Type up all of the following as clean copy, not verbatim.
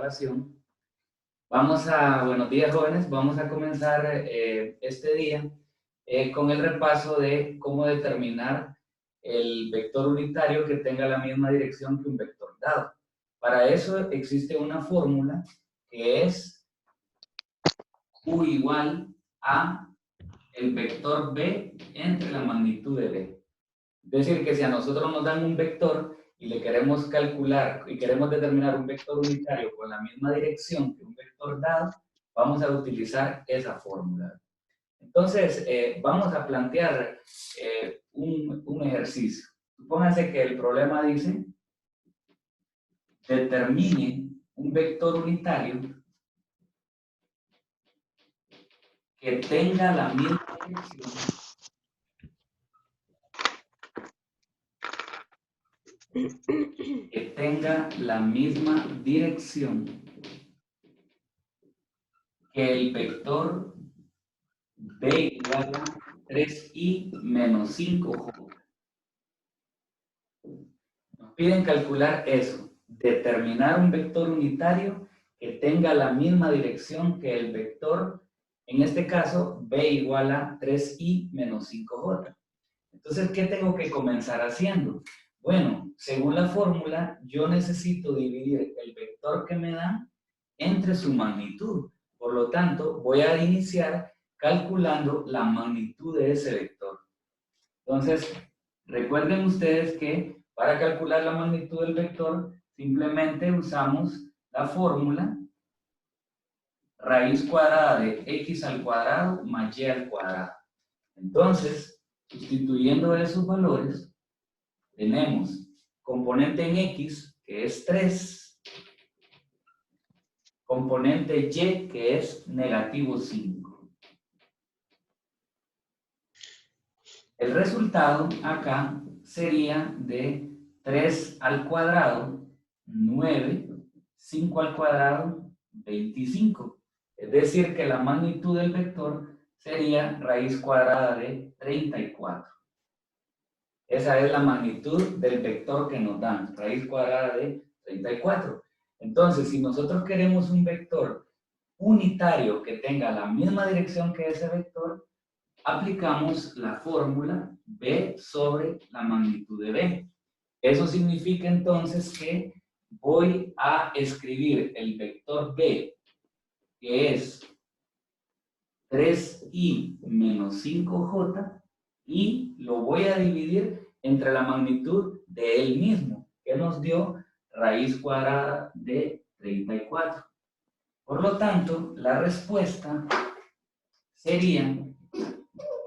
grabación. Buenos días jóvenes, vamos a comenzar este día con el repaso de cómo determinar el vector unitario que tenga la misma dirección que un vector dado. Para eso existe una fórmula que es U igual a el vector B entre la magnitud de B. Es decir, que si a nosotros nos dan un vector y le queremos calcular y queremos determinar un vector unitario con la misma dirección que un vector dado, vamos a utilizar esa fórmula. Entonces, vamos a plantear un ejercicio. Supónganse que el problema dice, determine un vector unitario que tenga la misma dirección que el vector B igual a 3i menos 5j. Nos piden calcular eso, determinar un vector unitario que tenga la misma dirección que el vector, en este caso, B igual a 3i menos 5j. Entonces, ¿qué tengo que comenzar haciendo? Bueno, según la fórmula, yo necesito dividir el vector que me dan entre su magnitud. Por lo tanto, voy a iniciar calculando la magnitud de ese vector. Entonces, recuerden ustedes que para calcular la magnitud del vector, simplemente usamos la fórmula raíz cuadrada de x al cuadrado más y al cuadrado. Entonces, sustituyendo esos valores, tenemos componente en x, que es 3, componente y, que es negativo 5. El resultado acá sería de 3 al cuadrado, 9, 5 al cuadrado, 25. Es decir, que la magnitud del vector sería raíz cuadrada de 34. Esa es la magnitud del vector que nos dan, raíz cuadrada de 34. Entonces, si nosotros queremos un vector unitario que tenga la misma dirección que ese vector, aplicamos la fórmula B sobre la magnitud de B. Eso significa entonces que voy a escribir el vector B, que es 3i menos 5j, y lo voy a dividir entre la magnitud de él mismo, que nos dio raíz cuadrada de 34. Por lo tanto, la respuesta sería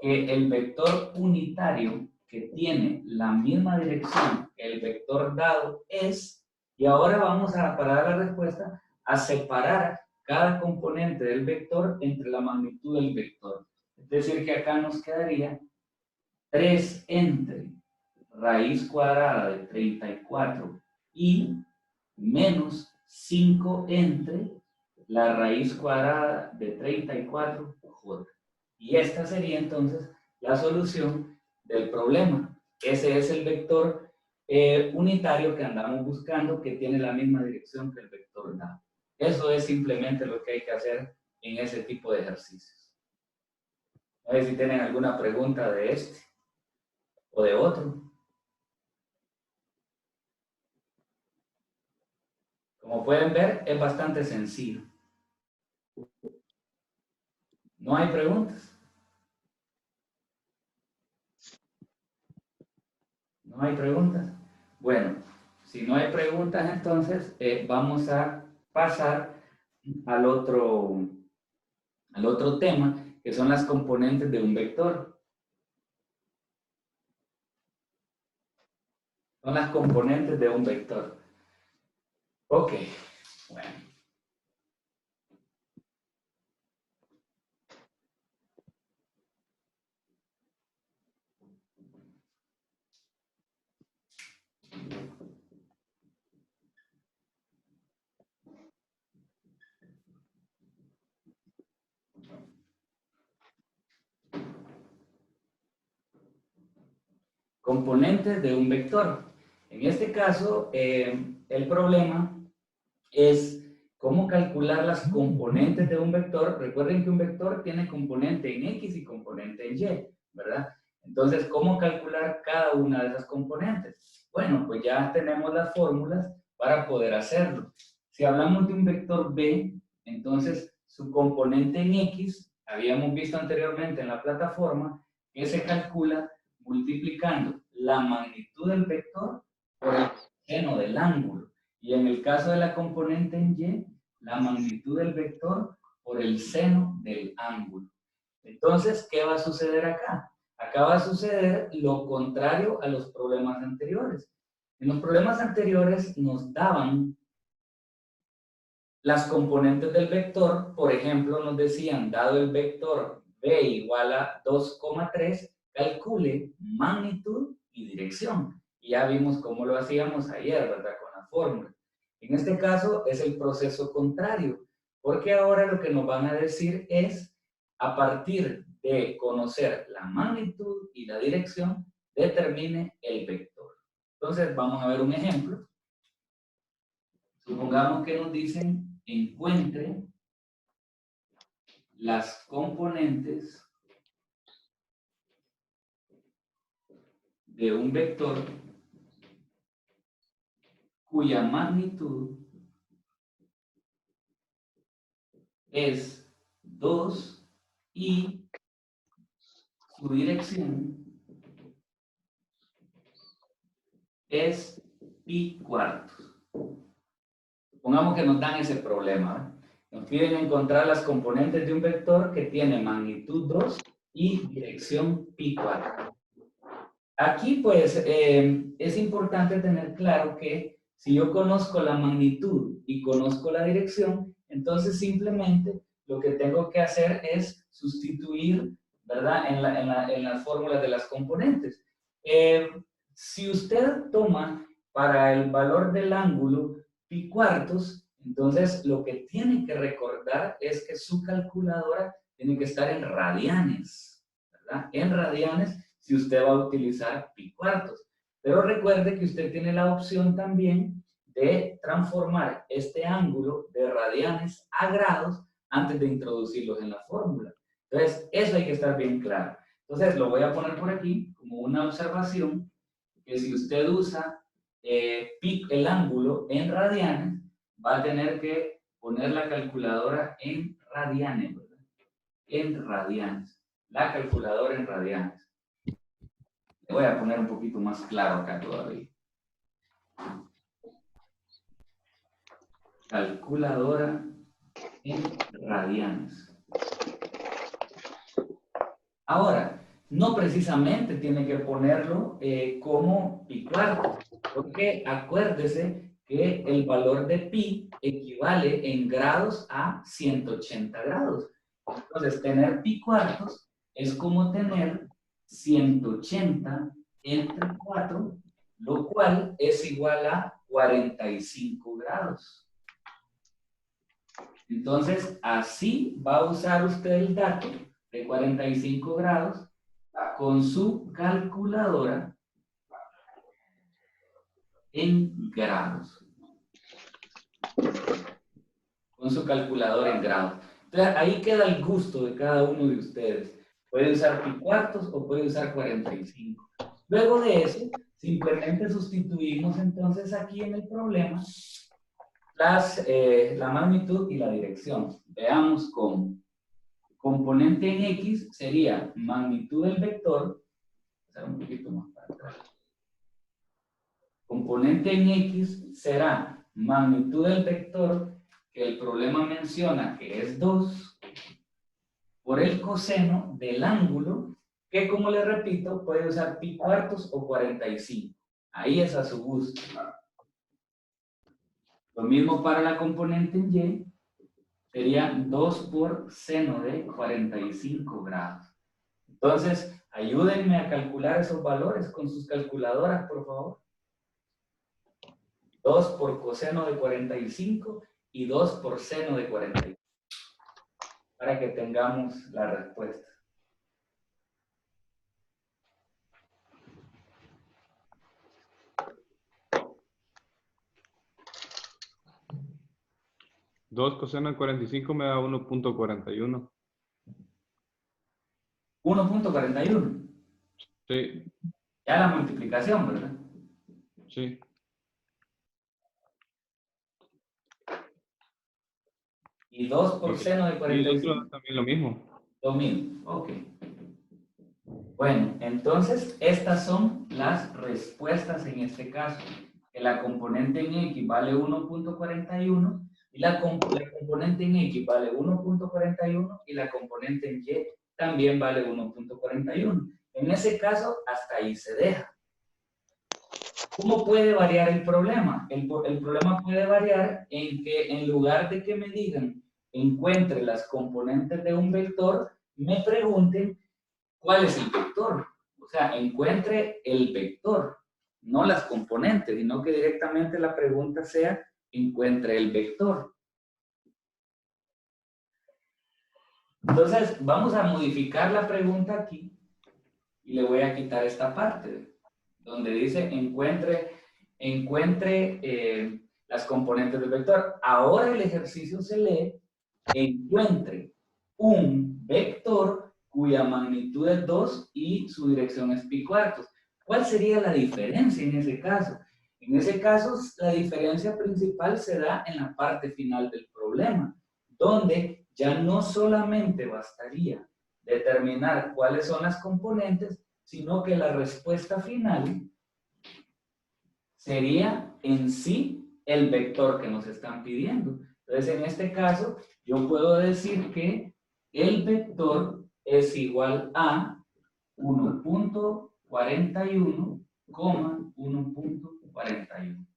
que el vector unitario que tiene la misma dirección que el vector dado es, y ahora vamos a, para dar la respuesta, a separar cada componente del vector entre la magnitud del vector. Es decir, que acá nos quedaría 3 entre raíz cuadrada de 34 y menos 5 entre la raíz cuadrada de 34j. Y esta sería entonces la solución del problema. Ese es el vector unitario que andamos buscando, que tiene la misma dirección que el vector dado. Eso es simplemente lo que hay que hacer en ese tipo de ejercicios. A ver si tienen alguna pregunta de este o de otro. Como pueden ver, es bastante sencillo. ¿No hay preguntas? ¿No hay preguntas? Bueno, si no hay preguntas, entonces vamos a pasar al otro tema, que son las componentes de un vector. Son las componentes de un vector. Ok, bueno. Componentes de un vector. En este caso, el problema es cómo calcular las componentes de un vector. Recuerden que un vector tiene componente en X y componente en Y, ¿verdad? Entonces, ¿cómo calcular cada una de esas componentes? Bueno, pues ya tenemos las fórmulas para poder hacerlo. Si hablamos de un vector B, entonces su componente en X, habíamos visto anteriormente en la plataforma, que se calcula multiplicando la magnitud del vector por el seno del ángulo. Y en el caso de la componente en Y, la magnitud del vector por el seno del ángulo. Entonces, ¿qué va a suceder acá? Acá va a suceder lo contrario a los problemas anteriores. En los problemas anteriores nos daban las componentes del vector. Por ejemplo, nos decían, dado el vector b igual a 2,3, calcule magnitud y dirección. Y ya vimos cómo lo hacíamos ayer, ¿verdad? Con la fórmula. En este caso es el proceso contrario, porque ahora lo que nos van a decir es, a partir de conocer la magnitud y la dirección, determine el vector. Entonces, vamos a ver un ejemplo. Supongamos que nos dicen, encuentre las componentes de un vector cuya magnitud es 2 y su dirección es pi cuartos. Supongamos que nos dan ese problema, ¿eh? Nos piden encontrar las componentes de un vector que tiene magnitud 2 y dirección pi cuartos. Aquí, pues, es importante tener claro que si yo conozco la magnitud y conozco la dirección, entonces simplemente lo que tengo que hacer es sustituir, ¿verdad?, en las fórmulas de las componentes. Si usted toma para el valor del ángulo pi cuartos, entonces lo que tiene que recordar es que su calculadora tiene que estar en radianes, ¿verdad? En radianes, si usted va a utilizar pi cuartos. Pero recuerde que usted tiene la opción también de transformar este ángulo de radianes a grados antes de introducirlos en la fórmula. Entonces, eso hay que estar bien claro. Entonces, lo voy a poner por aquí como una observación, que si usted usa el ángulo en radianes, va a tener que poner la calculadora en radianes, ¿verdad? En radianes. La calculadora en radianes. Le voy a poner un poquito más claro acá todavía. Calculadora en radianes. Ahora, no precisamente tiene que ponerlo como pi cuarto, porque acuérdese que el valor de pi equivale en grados a 180 grados. Entonces, tener pi cuartos es como tener 180 entre 4, lo cual es igual a 45 grados. Entonces, así va a usar usted el dato de 45 grados con su calculadora en grados. Con su calculadora en grados. Entonces, ahí queda el gusto de cada uno de ustedes. Puede usar pi cuartos o puede usar 45. Luego de eso, simplemente sustituimos entonces aquí en el problema la magnitud y la dirección. Veamos cómo. Componente en X sería magnitud del vector. Un poquito más para atrás. Componente en X será magnitud del vector, que el problema menciona que es 2, por el coseno del ángulo, que como le repito, puede usar pi cuartos o 45. Ahí es a su gusto. Lo mismo para la componente en Y, sería 2 por seno de 45 grados. Entonces, ayúdenme a calcular esos valores con sus calculadoras, por favor. 2 por coseno de 45 y 2 por seno de 45. Para que tengamos la respuesta. 2 coseno de 45 me da 1.41. 1.41. Sí, Ya la multiplicación, ¿verdad? sí. Y 2 por seno de Y el otro 45. también lo mismo. Lo mismo. Ok. Bueno, entonces estas son las respuestas en este caso. Que la componente en X vale 1.41 y la componente en X vale 1.41 y la componente en Y también vale 1.41. En ese caso, hasta ahí se deja. ¿Cómo puede variar el problema? El problema puede variar en que en lugar de que me digan encuentre las componentes de un vector, me pregunten cuál es el vector. O sea, encuentre el vector, no las componentes, sino que directamente la pregunta sea encuentre el vector. Entonces, vamos a modificar la pregunta aquí y le voy a quitar esta parte donde dice encuentre las componentes del vector. Ahora el ejercicio se lee encuentre un vector cuya magnitud es 2 y su dirección es pi cuartos. ¿Cuál sería la diferencia en ese caso? En ese caso, la diferencia principal se da en la parte final del problema, donde ya no solamente bastaría determinar cuáles son las componentes, sino que la respuesta final sería en sí el vector que nos están pidiendo. Entonces, en este caso, yo puedo decir que el vector es igual a 1.41, 1.41.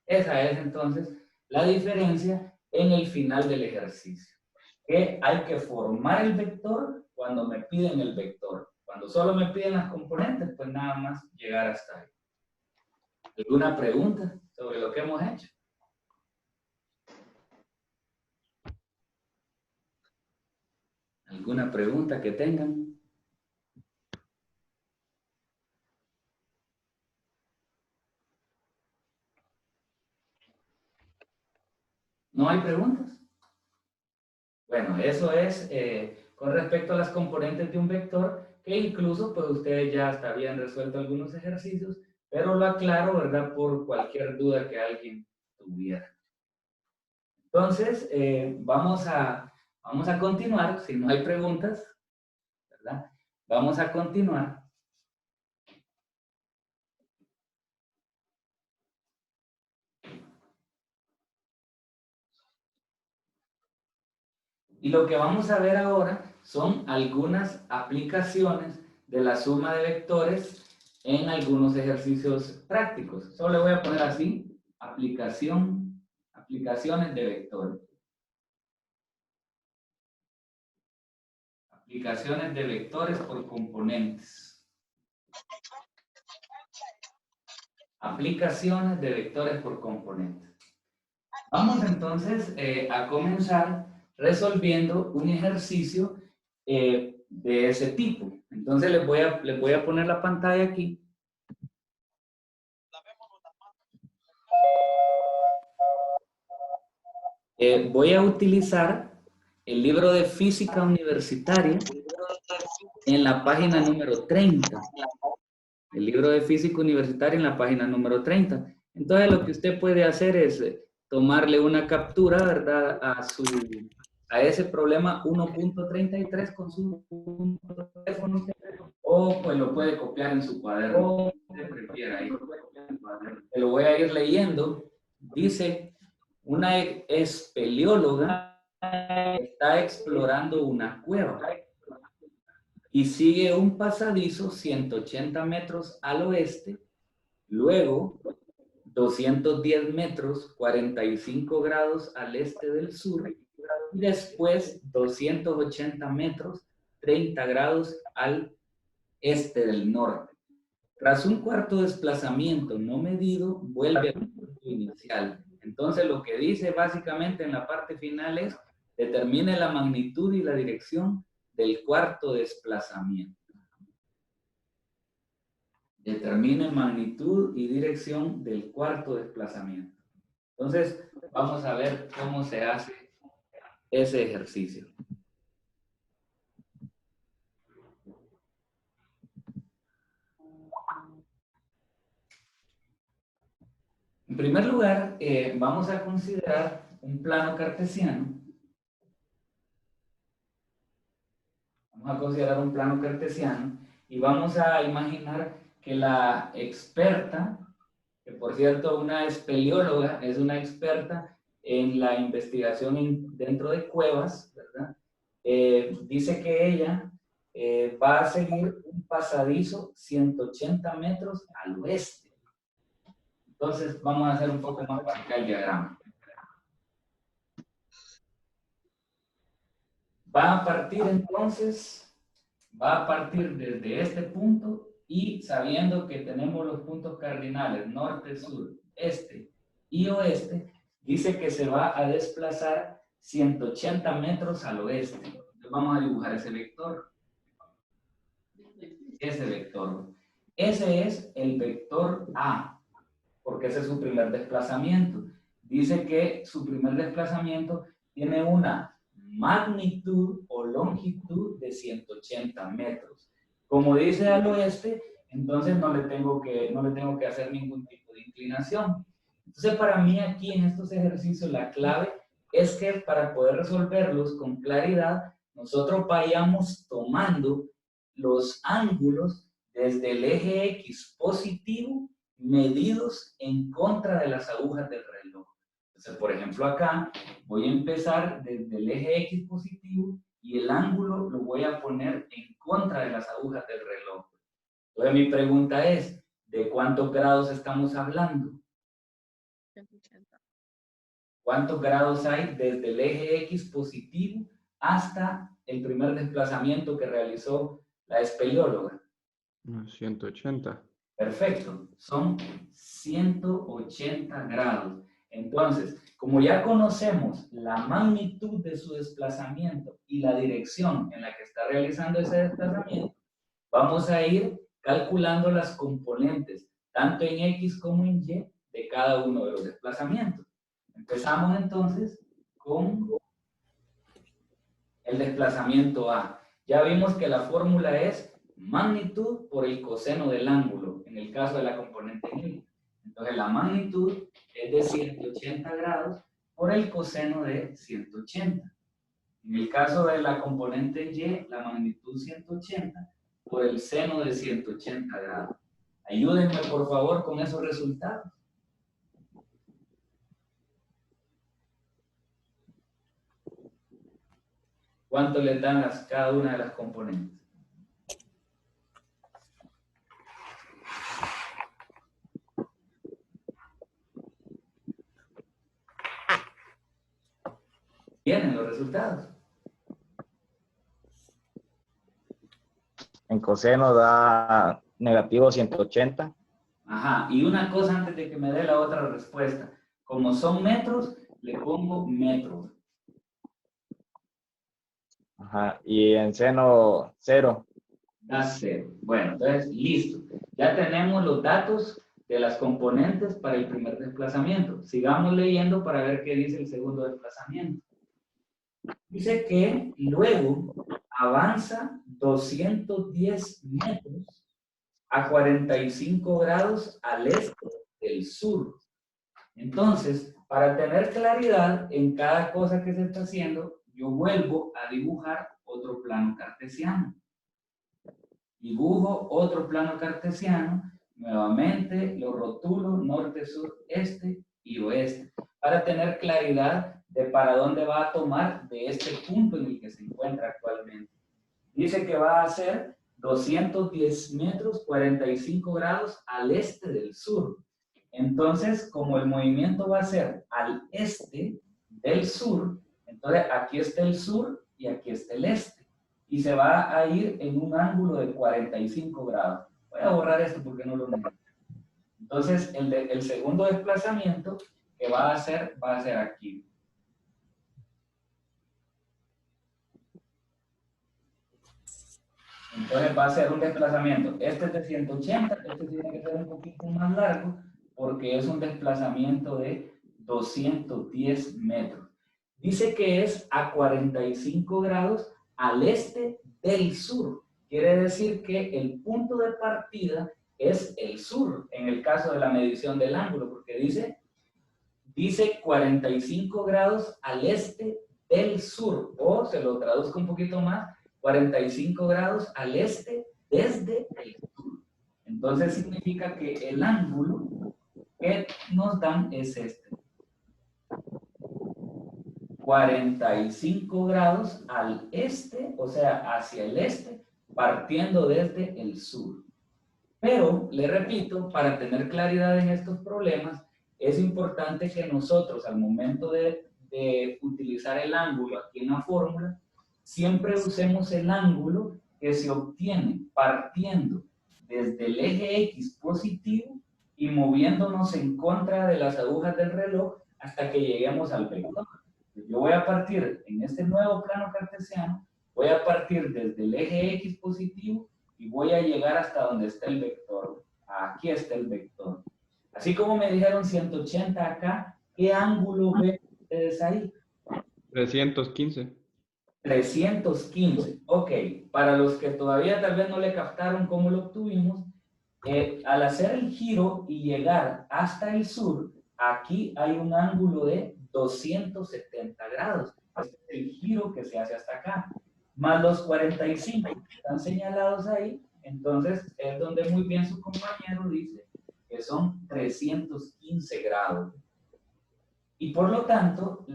Esa es entonces la diferencia en el final del ejercicio. Que hay que formar el vector cuando me piden el vector. Cuando solo me piden las componentes, pues nada más llegar hasta ahí. ¿Alguna pregunta sobre lo que hemos hecho? ¿Alguna pregunta que tengan? ¿No hay preguntas? Bueno, eso es con respecto a las componentes de un vector, que incluso pues ustedes ya hasta habían resuelto algunos ejercicios, pero lo aclaro, ¿verdad? Por cualquier duda que alguien tuviera. Entonces, vamos a continuar, si no hay preguntas, ¿verdad? Vamos a continuar. Y lo que vamos a ver ahora son algunas aplicaciones de la suma de vectores en algunos ejercicios prácticos. Solo le voy a poner así, aplicaciones de vectores. Aplicaciones de vectores por componentes. Aplicaciones de vectores por componentes. Vamos entonces a comenzar resolviendo un ejercicio de ese tipo. Entonces les voy a poner la pantalla aquí. Voy a utilizar el libro de física universitaria en la página número 30. El libro de física universitaria en la página número 30. Entonces lo que usted puede hacer es tomarle una captura, ¿verdad? A ese problema 1.33 con su teléfono, o pues lo puede copiar en su cuaderno. Usted prefiera ahí. Te lo voy a ir leyendo. Dice, una espeleóloga está explorando una cueva y sigue un pasadizo 180 metros al oeste, luego 210 metros 45 grados al este del sur y después 280 metros 30 grados al este del norte. Tras un cuarto desplazamiento no medido, vuelve al punto inicial. Entonces lo que dice básicamente en la parte final es determine la magnitud y la dirección del cuarto desplazamiento. Determine magnitud y dirección del cuarto desplazamiento. Entonces vamos a ver cómo se hace ese ejercicio. En primer lugar, vamos a considerar un plano cartesiano. Vamos a considerar un plano cartesiano y vamos a imaginar que la experta, que por cierto una espeleóloga, es una experta en la investigación dentro de cuevas, ¿verdad? Dice que ella va a seguir un pasadizo 180 metros al oeste. Entonces vamos a hacer un poco más para acá el diagrama. Va a partir entonces, va a partir desde este punto y sabiendo que tenemos los puntos cardinales norte, sur, este y oeste, dice que se va a desplazar 180 metros al oeste. Entonces vamos a dibujar ese vector. Ese vector. Ese es el vector A, porque ese es su primer desplazamiento. Dice que su primer desplazamiento tiene una magnitud o longitud de 180 metros. Como dice al oeste, entonces no le tengo que hacer ningún tipo de inclinación. Entonces, para mí aquí en estos ejercicios la clave es que para poder resolverlos con claridad, nosotros vayamos tomando los ángulos desde el eje X positivo medidos en contra de las agujas del reloj. Entonces, por ejemplo, acá voy a empezar desde el eje X positivo y el ángulo lo voy a poner en contra de las agujas del reloj. Entonces, mi pregunta es, ¿de cuántos grados estamos hablando? 180. ¿Cuántos grados hay desde el eje X positivo hasta el primer desplazamiento que realizó la espeleóloga? 180. Perfecto, son 180 grados. Entonces, como ya conocemos la magnitud de su desplazamiento y la dirección en la que está realizando ese desplazamiento, vamos a ir calculando las componentes, tanto en X como en Y, de cada uno de los desplazamientos. Empezamos entonces con el desplazamiento A. Ya vimos que la fórmula es magnitud por el coseno del ángulo, en el caso de la componente Y. Entonces la magnitud es de 180 grados por el coseno de 180. En el caso de la componente Y, la magnitud 180 por el seno de 180 grados. Ayúdenme por favor con esos resultados. ¿Cuánto les dan cada una de las componentes? ¿Tienen los resultados? En coseno da negativo 180. Ajá, y una cosa antes de que me dé la otra respuesta. Como son metros, le pongo metros. Ajá, y en seno 0. Da 0. Bueno, entonces, listo. Ya tenemos los datos de las componentes para el primer desplazamiento. Sigamos leyendo para ver qué dice el segundo desplazamiento. Dice que luego avanza 210 metros a 45 grados al este del sur. Entonces, para tener claridad en cada cosa que se está haciendo, yo vuelvo a dibujar otro plano cartesiano. Dibujo otro plano cartesiano, nuevamente lo rotulo norte, sur, este y oeste, para tener claridad de para dónde va a tomar de este punto en el que se encuentra actualmente. Dice que va a ser 210 metros, 45 grados al este del sur. Entonces, como el movimiento va a ser al este del sur, entonces aquí está el sur y aquí está el este. Y se va a ir en un ángulo de 45 grados. Voy a borrar esto porque no lo necesito. Entonces, el segundo desplazamiento que va a hacer aquí. Entonces va a ser un desplazamiento. Este es de 180, este tiene que ser un poquito más largo porque es un desplazamiento de 210 metros. Dice que es a 45 grados al este del sur. Quiere decir que el punto de partida es el sur, en el caso de la medición del ángulo, porque dice 45 grados al este del sur, o se lo traduzco un poquito más, 45 grados al este desde el sur. Entonces significa que el ángulo que nos dan es este. 45 grados al este, o sea, hacia el este, partiendo desde el sur. Pero, le repito, para tener claridad en estos problemas, es importante que nosotros, al momento de utilizar el ángulo aquí en la fórmula, siempre usemos el ángulo que se obtiene partiendo desde el eje X positivo y moviéndonos en contra de las agujas del reloj hasta que lleguemos al vector. Yo voy a partir en este nuevo plano cartesiano, voy a partir desde el eje X positivo y voy a llegar hasta donde está el vector. Aquí está el vector. Así como me dijeron 180 acá, ¿qué ángulo ven ustedes ahí? 315. 315. Ok, para los que todavía tal vez no le captaron cómo lo obtuvimos, al hacer el giro y llegar hasta el sur, aquí hay un ángulo de 270 grados. Este es el giro que se hace hasta acá. Más los 45 que están señalados ahí, entonces es donde muy bien su compañero dice que son 315 grados. Y por lo tanto,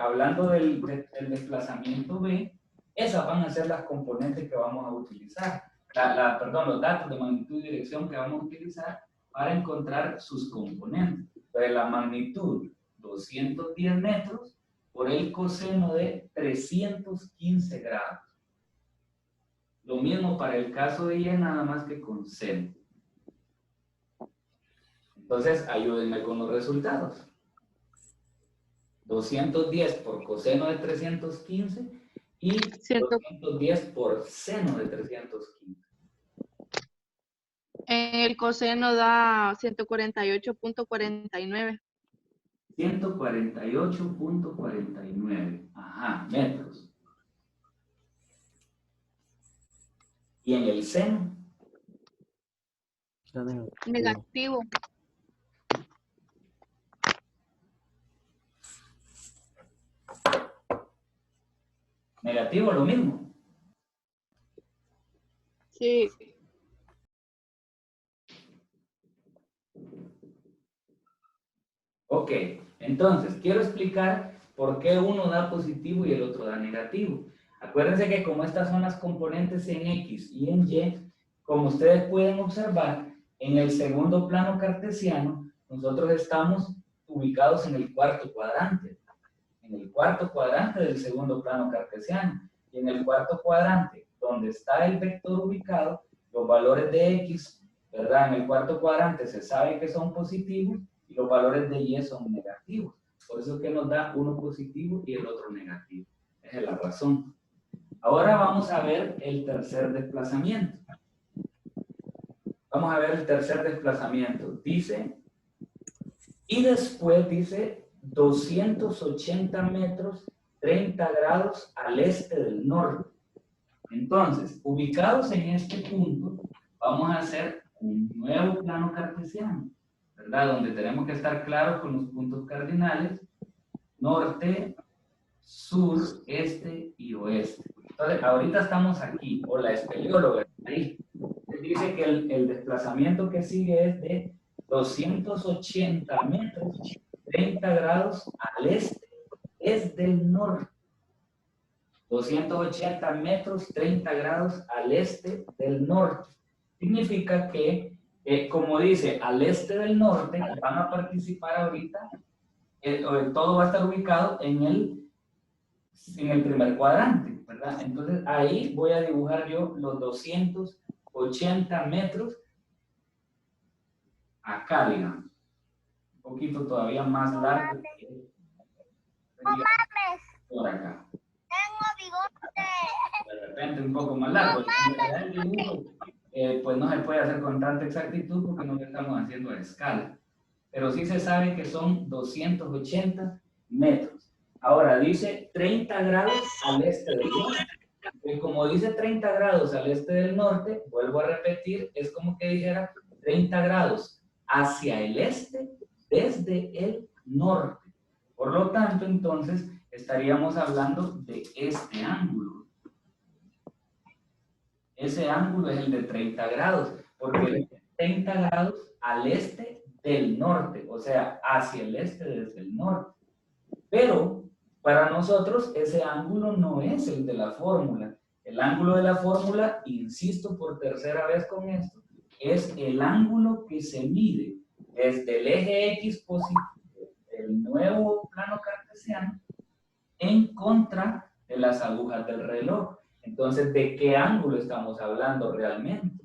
hablando del desplazamiento B, esas van a ser las componentes que vamos a utilizar. Perdón, los datos de magnitud y dirección que vamos a utilizar para encontrar sus componentes. Entonces, la magnitud 210 metros por el coseno de 315 grados. Lo mismo para el caso de Y, nada más que con seno. Entonces, ayúdenme con los resultados. 210 por coseno de 315 y 210 por seno de 315. El coseno da 148.49. 148.49. Ajá, metros. ¿Y en el seno? Negativo. Negativo, lo mismo. Sí. Ok, entonces quiero explicar por qué uno da positivo y el otro da negativo. Acuérdense que como estas son las componentes en X y en Y, como ustedes pueden observar, en el segundo plano cartesiano, nosotros estamos ubicados en el cuarto cuadrante. En el cuarto cuadrante del segundo plano cartesiano. Y en el cuarto cuadrante, donde está el vector ubicado, los valores de X, ¿verdad? En el cuarto cuadrante se sabe que son positivos y los valores de Y son negativos. Por eso es que nos da uno positivo y el otro negativo. Esa es la razón. Ahora vamos a ver el tercer desplazamiento. Vamos a ver el tercer desplazamiento. Dice, y después dice 280 metros, 30 grados al este del norte. Entonces, ubicados en este punto, vamos a hacer un nuevo plano cartesiano, ¿verdad? Donde tenemos que estar claros con los puntos cardinales, norte, sur, este y oeste. Entonces, ahorita estamos aquí, o la espeleóloga está ahí. Dice que el desplazamiento que sigue es de 280 metros, 30 grados al este, desde el norte. 280 metros, 30 grados al este del norte. Significa que, como dice, al este del norte, van a participar ahorita, todo va a estar ubicado en el primer cuadrante, ¿verdad? Entonces, ahí voy a dibujar yo los 280 metros acá, digamos. Un poquito todavía más largo. Por acá. De repente un poco más largo. Pues no se puede hacer con tanta exactitud porque no lo estamos haciendo a escala. Pero sí se sabe que son 280 metros. Ahora dice 30 grados al este del norte. Y como dice 30 grados al este del norte, vuelvo a repetir, es como que dijera 30 grados hacia el este desde el norte. Por lo tanto, entonces, estaríamos hablando de este ángulo. Ese ángulo es el de 30 grados, porque es 30 grados al este del norte, o sea, hacia el este desde el norte. Pero para nosotros ese ángulo no es el de la fórmula. El ángulo de la fórmula, insisto por tercera vez con esto, es el ángulo que se mide desde el eje X positivo del nuevo plano cartesiano en contra de las agujas del reloj. Entonces, ¿de qué ángulo estamos hablando realmente?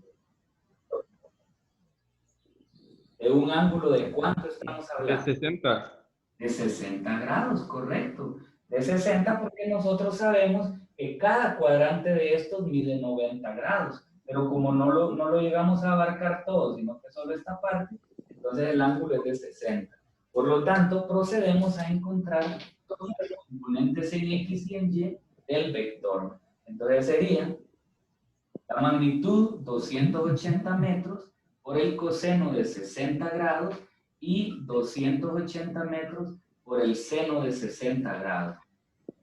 ¿De un ángulo de cuánto estamos De hablando? 60. De 60 grados, correcto. De 60 porque nosotros sabemos que cada cuadrante de estos mide 90 grados. Pero como no lo llegamos a abarcar todo, sino que solo esta parte, entonces el ángulo es de 60. Por lo tanto, procedemos a encontrar todos los componentes en X y en Y del vector. Entonces sería la magnitud 280 metros por el coseno de 60 grados y 280 metros por el seno de 60 grados.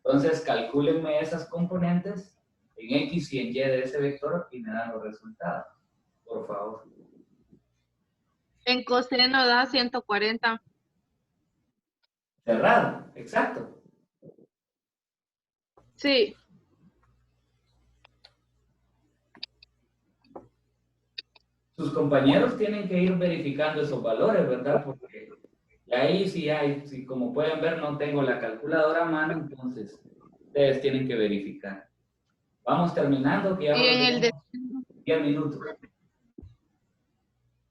Entonces, calcúlenme esas componentes en X y en Y de ese vector y me dan los resultados, por favor. En coseno da 140. Cerrado, exacto. Sí. Sus compañeros tienen que ir verificando esos valores, ¿verdad? Porque ahí sí hay, sí, como pueden ver, no tengo la calculadora a mano, entonces ustedes tienen que verificar. Vamos terminando, que ya Y en el de, 10 minutos.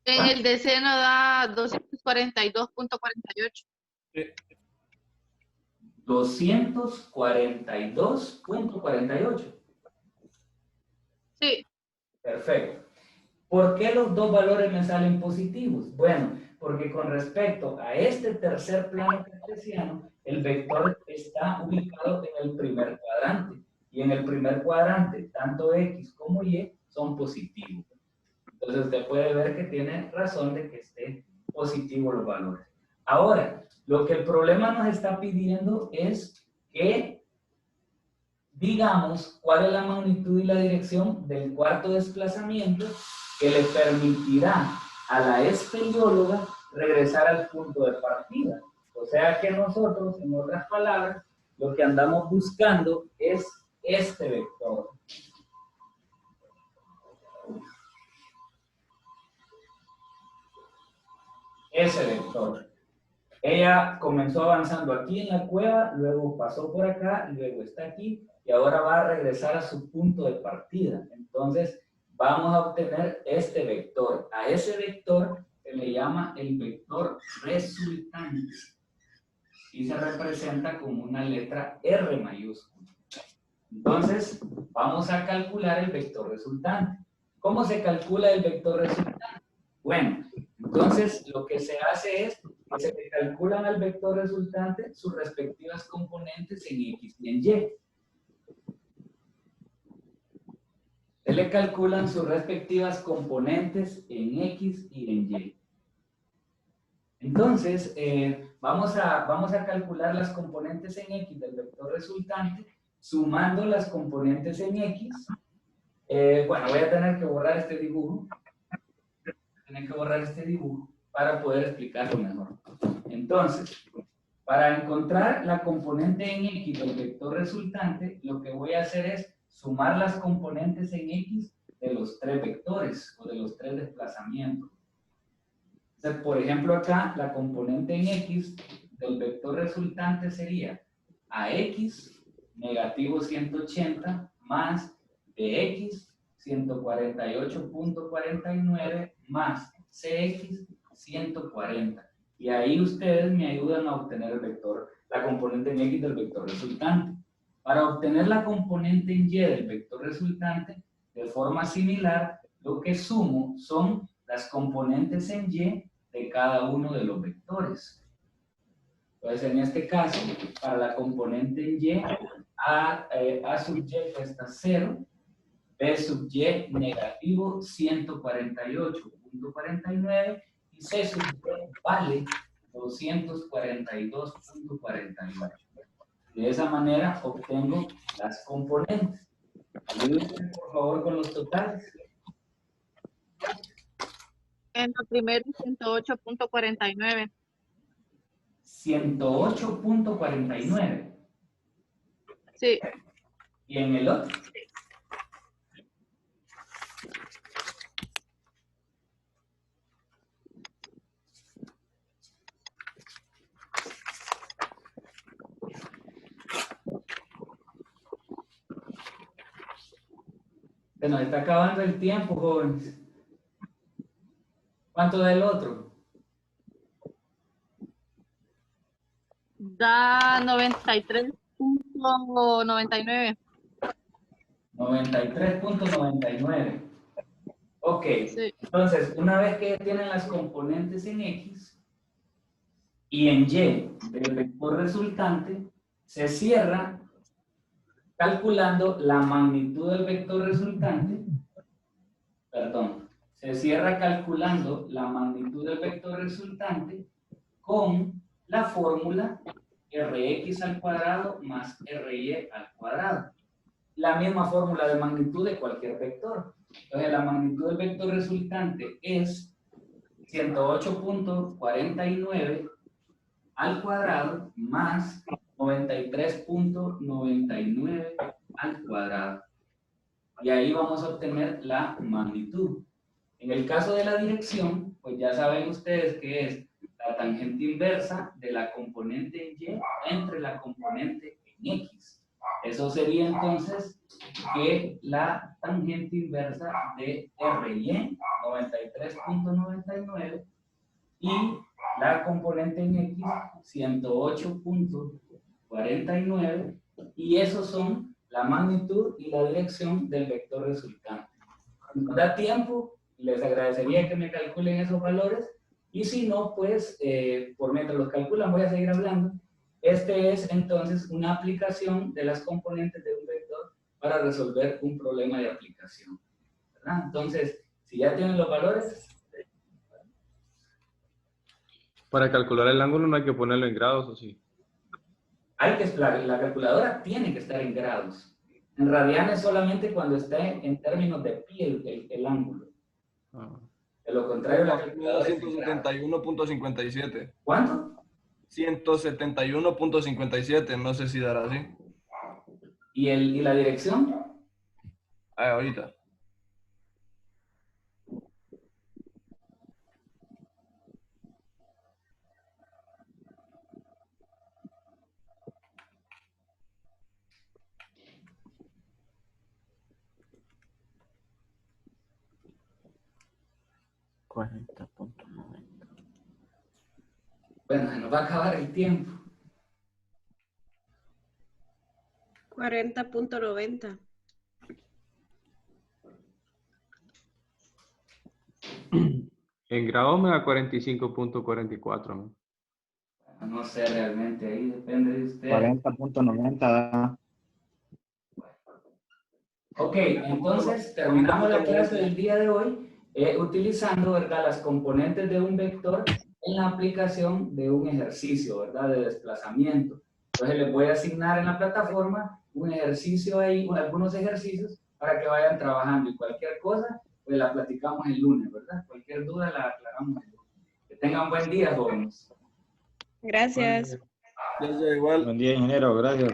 en el de seno da 242.48. 242.48. Sí. Perfecto. ¿Por qué los dos valores me salen positivos? Bueno, porque con respecto a este tercer plano cartesiano, el vector está ubicado en el primer cuadrante. Y en el primer cuadrante, tanto X como Y son positivos. Entonces usted puede ver que tiene razón de que estén positivos los valores. Ahora, lo que el problema nos está pidiendo es que digamos cuál es la magnitud y la dirección del cuarto desplazamiento que le permitirá a la espeleóloga regresar al punto de partida. O sea que nosotros, en otras palabras, lo que andamos buscando es este vector. Ese vector. Ella comenzó avanzando aquí en la cueva, luego pasó por acá, luego está aquí y ahora va a regresar a su punto de partida. Entonces, vamos a obtener este vector. A ese vector se le llama el vector resultante y se representa como una letra R mayúscula. Entonces, vamos a calcular el vector resultante. ¿Cómo se calcula el vector resultante? Bueno, entonces lo que se hace es que se le calculan al vector resultante sus respectivas componentes en X y en Y. Se le calculan sus respectivas componentes en X y en Y. Entonces, vamos a calcular las componentes en X del vector resultante sumando las componentes en X. Bueno, voy a tener que borrar este dibujo. Para poder explicarlo mejor. Entonces, para encontrar la componente en X del vector resultante, lo que voy a hacer es sumar las componentes en X de los tres vectores o de los tres desplazamientos. Entonces, por ejemplo, acá la componente en X del vector resultante sería AX negativo 180 más BX 148.49 más CX 140. Y ahí ustedes me ayudan a obtener el vector, la componente en X del vector resultante. Para obtener la componente en Y del vector resultante, de forma similar, lo que sumo son las componentes en Y de cada uno de los vectores. Entonces, en este caso, para la componente en Y, A sub Y cuesta 0, B sub Y negativo 148.49 y C sub Y vale 242.48. De esa manera obtengo las componentes. Ayúdenme, por favor, con los totales. En lo primero, 108.49. 108.49. Sí. ¿Y en el otro? Se nos está acabando el tiempo, jóvenes. ¿Cuánto da el otro? Da 93.99. 93.99. Ok, Sí. entonces, una vez que tienen las componentes en X y en Y del vector resultante, se cierra calculando la magnitud del vector resultante, se cierra calculando la magnitud del vector resultante con la fórmula Rx al cuadrado más Ry al cuadrado. La misma fórmula de magnitud de cualquier vector. Entonces, la magnitud del vector resultante es 108.49 al cuadrado más 93.99 al cuadrado. Y ahí vamos a obtener la magnitud. En el caso de la dirección, pues ya saben ustedes que es la tangente inversa de la componente en Y entre la componente en X. Eso sería entonces que la tangente inversa de RY, 93.99, y la componente en X, 108.49, y esos son la magnitud y la dirección del vector resultante. Si nos da tiempo, les agradecería que me calculen esos valores, y si no, pues, por mientras los calculan voy a seguir hablando. Este es entonces una aplicación de las componentes de un vector para resolver un problema de aplicación, ¿verdad? Entonces, si ya tienen los valores. Para calcular el ángulo no hay que ponerlo en grados, ¿o sí? Hay que, la calculadora tiene que estar en grados. En radianes solamente cuando esté en términos de pi el ángulo. Ah. De lo contrario, la calculadora es en grados. 171.57. ¿Cuánto? 171.57, no sé si dará así. ¿Y la dirección? Ahorita. Bueno, se nos va a acabar el tiempo. 40.90. En grados me da 45.44. ¿no? No sé realmente, ahí depende de usted. 40.90. Ok, entonces terminamos la clase del día de hoy utilizando, ¿verdad?, las componentes de un vector en la aplicación de un ejercicio, ¿verdad?, de desplazamiento. Entonces les voy a asignar en la plataforma un ejercicio ahí, algunos ejercicios para que vayan trabajando, y cualquier cosa, pues la platicamos el lunes, ¿verdad? Cualquier duda la aclaramos el lunes. Que tengan buen día, jóvenes. Gracias. Desde igual. Buen día, ingeniero. Gracias.